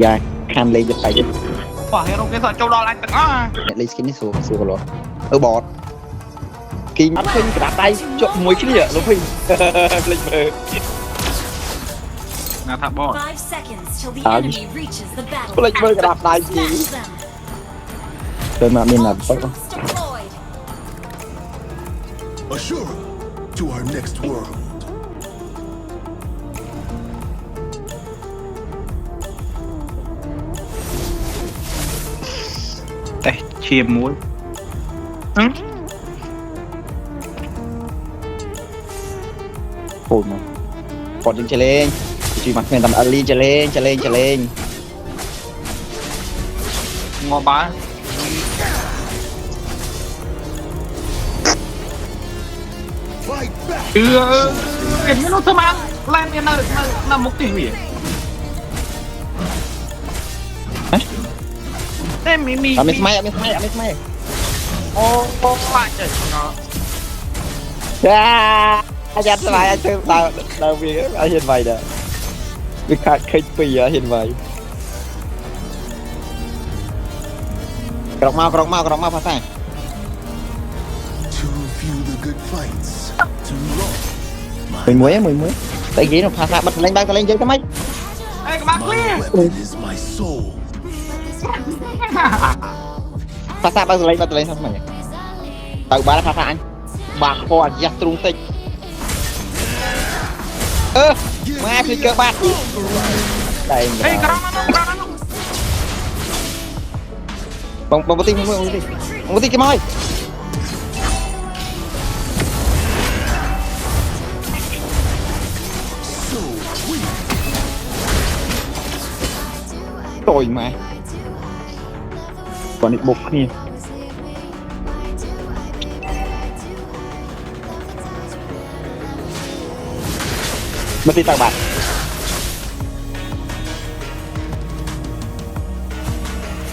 Dạ, kham lên giật tay chứ. Bỏ hero cái sợ châu đo lạnh tận á. Lấy skin đi xuống rồi. Bọt. Khi mắt khinh đạp tay cho mùi cái gì đúng không? Lên bờ. Nào thả bọt. Lên bờ cái đạp tay gì? Rồi mà mình làm tốt không? Ashura, to our next world. Đây, chia muối. Ôi mà. Còn những lên. Chỉ mặc mình tầm Ali trở lên. Ngon bá. Cái nó thơm ăn. Lên cái nó mục tiêu gì? Em mi. Amit mai. Ô, lại trời nó. Anh dắt lại anh chơi đào vì anh hiện vậy đó. Vì khát khích bây giờ hiện vậy. Krok mau phá sang. Too few the good fights. Too long. Mười muối. Tại ghế nó phá sang bật lên chơi cái mấy. Ê các bạn My quên. weapon is my soul. Phá sang bật lên sao mày. Tao ba phá sang anh. Bạc kho giặt trung tích. Mai phi cơ bạc. Đây. Ê cái đó nó. Bông tí cái môi. Rồi mà. Còn định bục kia. Mất đi tặng bạn.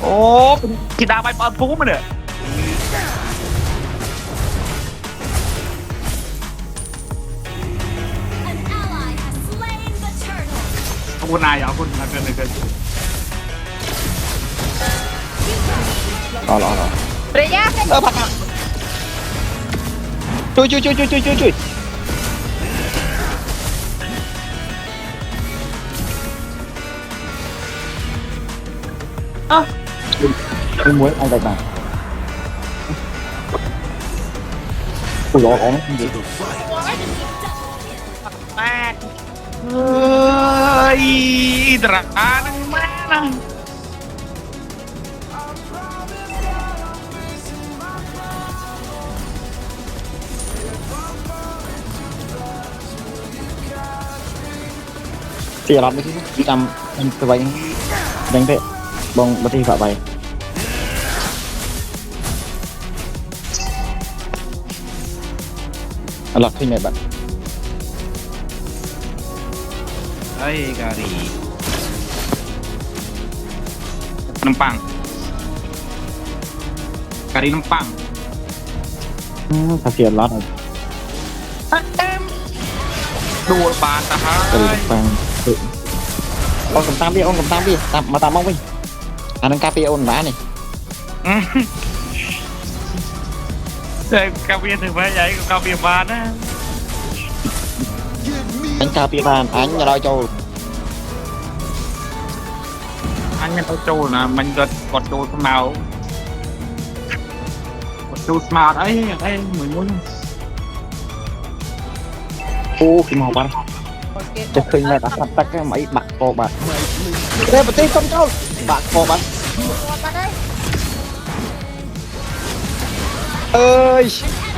Ô, chị đào bay bật phú mà nè. Con này à, con này gần. Rồi. Bắt nào. Chui. Anh muốn anh đặt nào. Ủa đó có nó không gì. Ơi, ra đừng mẹ nè. Thì là mấy cái trăm anh cái vậy đánh thế bông bật đi vạ vậy lọt khi này bạn Đây cà ri Nempang Cà ri Nempang thật tiền lót rồi em đùa bà ta cà ri hai Nempang ông cầm tam đi mà tam mong đi anh đang cà phê ôn đá này cà phê thì phải vậy cà phê bàn á anh cà phê bàn anh nhà đôi châu anh nghe tao trâu là mình gật còn trâu thế nào còn trâu smart ấy mình muốn ô cái màu bạnจะเคยมาตัดcái máy bạc cò bạc đây bật đi không trâu bạc cò bạc ơi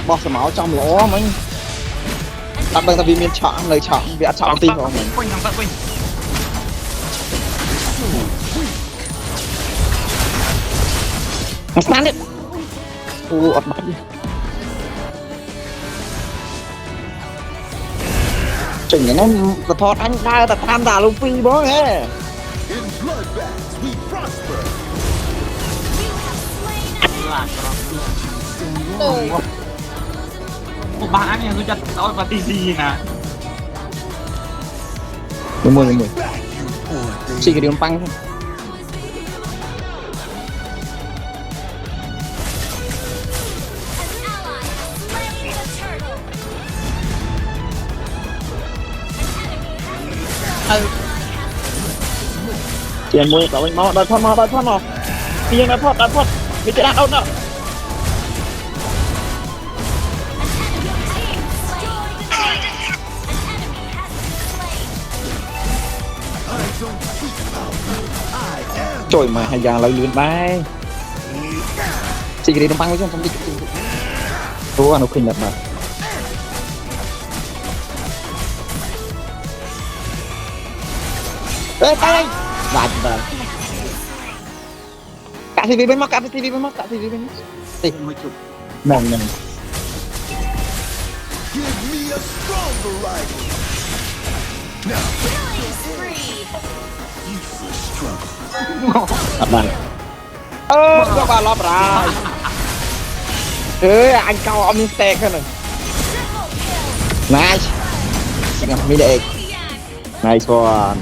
bỏ sờ máu trong lỗ mình đặt bằng vì miền chọn lời chọn vì ăn chọn tim của mình quanh thằng quanh sáng đi ọt bắt đi chỉnh nó thọt anh ra ta tham gia luôn phi bó nghe In bloodbaths we prosper. một bạn này tôi chặt tôi và tì gì nè đúng rồi Back, you poor thing. xì cái đường băng thôi เปลี่ยนมวยเราไปมอดันพอดมอเปลี่ยนดันพอดมีจะดันเอาเนาะ trội mà hay già lại luyện bay chỉ cái đi đông băng với trong đi tôi ăn nó khinh đẹp mà ê tay đây đạt rồi cả TV bên mắt đi nồng nồng Give me a stronger rival. Now, useless struggle. đặt bàn có ba lóp rồi anh cao ông tè cái này nice mi đệ nice one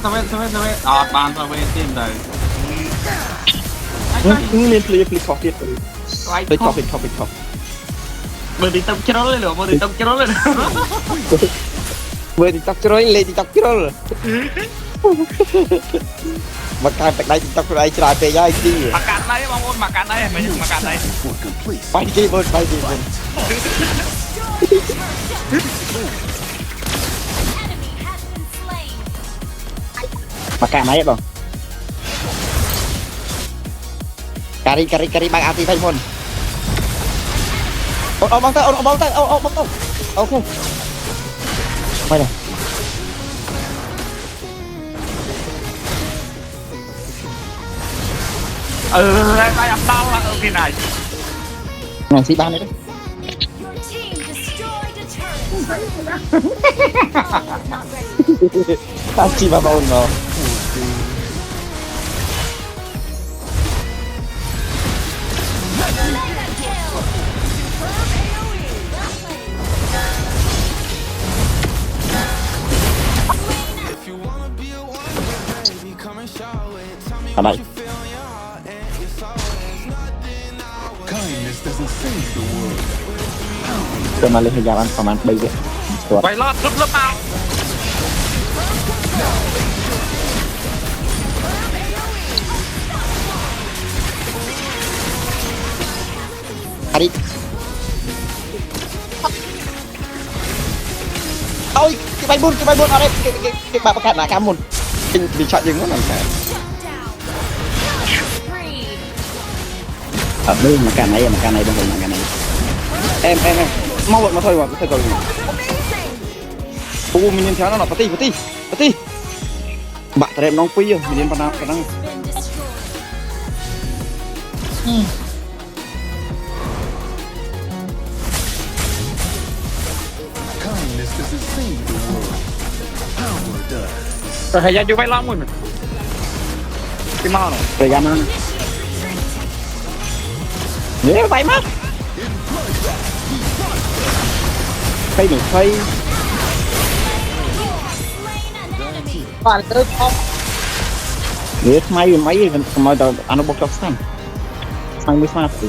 សវេអត់បានសវេទៀតទៅ មានភ្លៀខុសទៀតទៅខុសមើលទីតុកជ្រុលលេមើលទីតុកជ្រុលលេមើលទីតុកជ្រុលលេទីតុកជ្រុលមកកាយទឹកដៃទីតុកដៃច្រើនពេកហើយទីមកកាត់ដៃបងប្អូនមកកាត់ដៃមិនមកកាត់ដៃបាយគេបងមកកាត់ដៃបងការីបើកអាទីវិញមុនអូបងទៅអូបងទៅអូខេไปเลยได้อัพดาวแล้วโอเคไหนงานซีบ้านเลยด้วยตาจีบาบอลเนาะอะไร Kindness doesn't save the world. จะมาเลยพยายามประมาณ3 เดือนตัว ไปรอดลึบเอา อันนี้เอาไปบุญอะไรเก็บแบบประกาศหนาการมุนเป็นดีช็อตยิงก็หนังแค่ไม่มาการไหนบางคนมาการไหนเอ็มmau vội mà thôi cònปูมินินเช้าแล้วหรอปะตี้บะแต่น้องปีอ่ะมินินปะนัง Kindness doesn't save the world. Power does. แต่ให้ยัดอยู่ไปล้างมือพี่มาหน่อย thời gian ăn nếu vậy mất cây được cây toàn tư không nếu mấy mà tao ăn nó bốc chóc xanh mới phát thì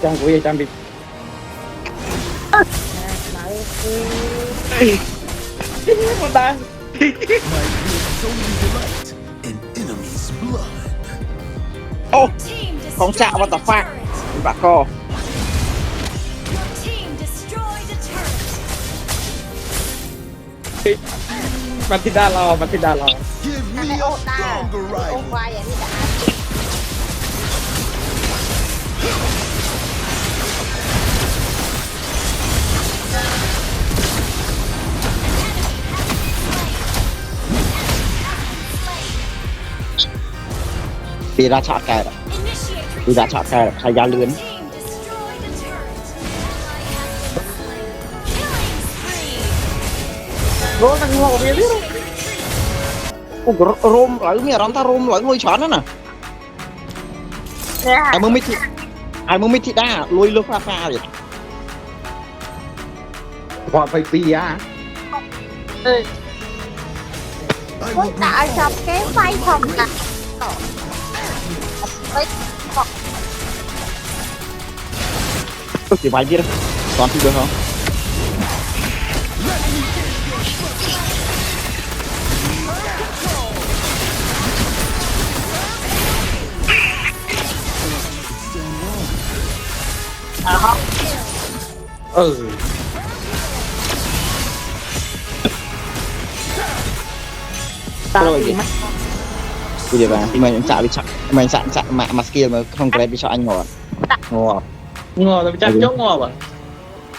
trang của trang bị một đàn My wings only delight in enemy's blood. ô không xạo vào tập phạt bà coมันที่ด้านเรา Give me a stronger โอ้ rival. ควายอย่างนี้ด่า ปีราชาแก่ชายาเลือนโร่ตั้งหัวกับเมียดิโอ้โรมหลังเมียร้อนตาโรมหลังมวยช้อนนั่นน่ะ เนี่ย ไอ้มึงไม่ทิดได้ลุยเลือกฟ้าเลยพอไปปีอ่ะ เออ I พวก will ด่า bring จับแก้ไฟทำกัน all đấy chỉ vài biết còn thì được không à không rồi gì bây giờ bạn mình chạm bị chạm mình chạm mà skill mà không cái bị chạm anh ngồi ngồi ngò rồi chắc chốt ngò vậy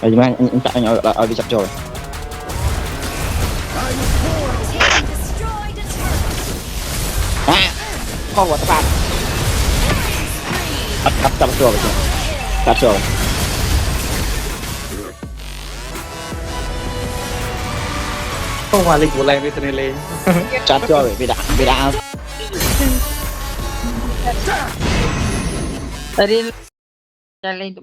rồi mà anh chạm anh ở bị chạm rồi không có các bạn chạm rồi chạm rồi không hòa lịch của lại với thằng lên chạm rồi bị đã tadi lên